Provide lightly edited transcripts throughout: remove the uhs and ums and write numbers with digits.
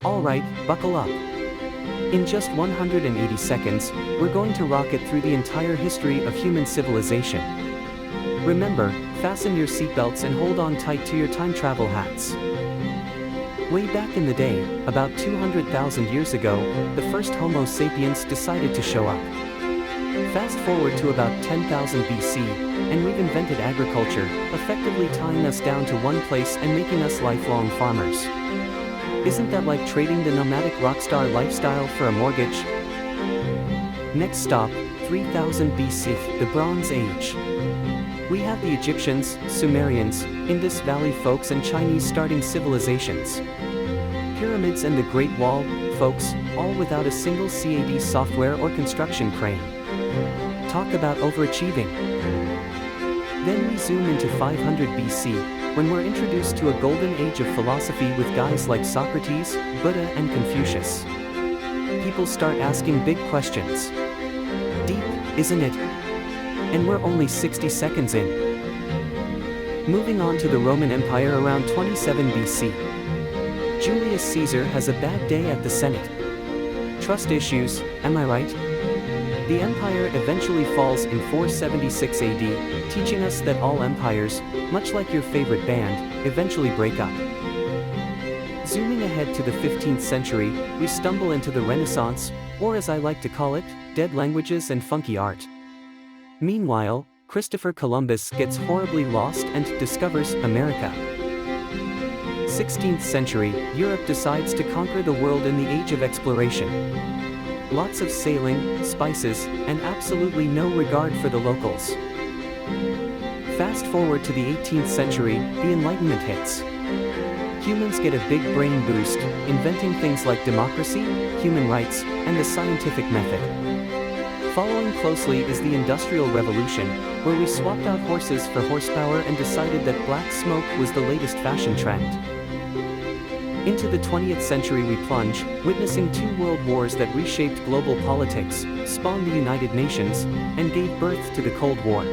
Alright, buckle up. In just 180 seconds, we're going to rocket through the entire history of human civilization. Remember, fasten your seatbelts and hold on tight to your time travel hats. Way back in the day, about 200,000 years ago, the first Homo sapiens decided to show up. Fast forward to about 10,000 BC, and we've invented agriculture, effectively tying us down to one place and making us lifelong farmers. Isn't that like trading the nomadic rockstar lifestyle for a mortgage? Next stop, 3000 BC, the Bronze Age. We have the Egyptians, Sumerians, Indus Valley folks and Chinese starting civilizations. Pyramids and the Great Wall, folks, all without a single CAD software or construction crane. Talk about overachieving. Then we zoom into 500 BC, when we're introduced to a golden age of philosophy with guys like Socrates, Buddha and Confucius. People start asking big questions. Deep, isn't it? And we're only 60 seconds in. Moving on to the Roman Empire around 27 BC. Julius Caesar has a bad day at the Senate. Trust issues, am I right? The empire eventually falls in 476 AD, teaching us that all empires, much like your favorite band, eventually break up. Zooming ahead to the 15th century, we stumble into the Renaissance, or as I like to call it, dead languages and funky art. Meanwhile, Christopher Columbus gets horribly lost and discovers America. 16th century, Europe decides to conquer the world in the age of exploration. Lots of sailing, spices, and absolutely no regard for the locals. Fast forward to the 18th century, the Enlightenment hits. Humans get a big brain boost, inventing things like democracy, human rights, and the scientific method. Following closely is the Industrial Revolution, where we swapped out horses for horsepower and decided that black smoke was the latest fashion trend. Into the 20th century we plunge, witnessing two world wars that reshaped global politics, spawned the United Nations, and gave birth to the Cold War.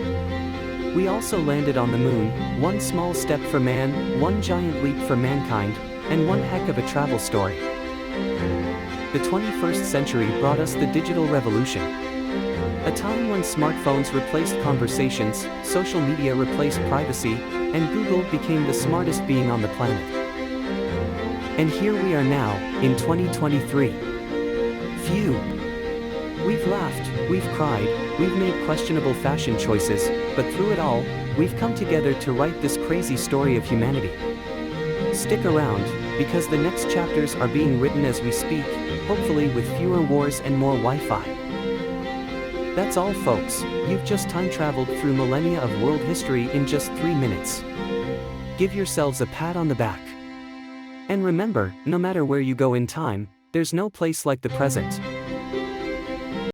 We also landed on the moon, one small step for man, one giant leap for mankind, and one heck of a travel story. The 21st century brought us the digital revolution. A time when smartphones replaced conversations, social media replaced privacy, and Google became the smartest being on the planet. And here we are now, in 2023. Phew. We've laughed, we've cried, we've made questionable fashion choices, but through it all, we've come together to write this crazy story of humanity. Stick around, because the next chapters are being written as we speak, hopefully with fewer wars and more Wi-Fi. That's all folks, you've just time traveled through millennia of world history in just 3 minutes. Give yourselves a pat on the back. And remember, no matter where you go in time, there's no place like the present.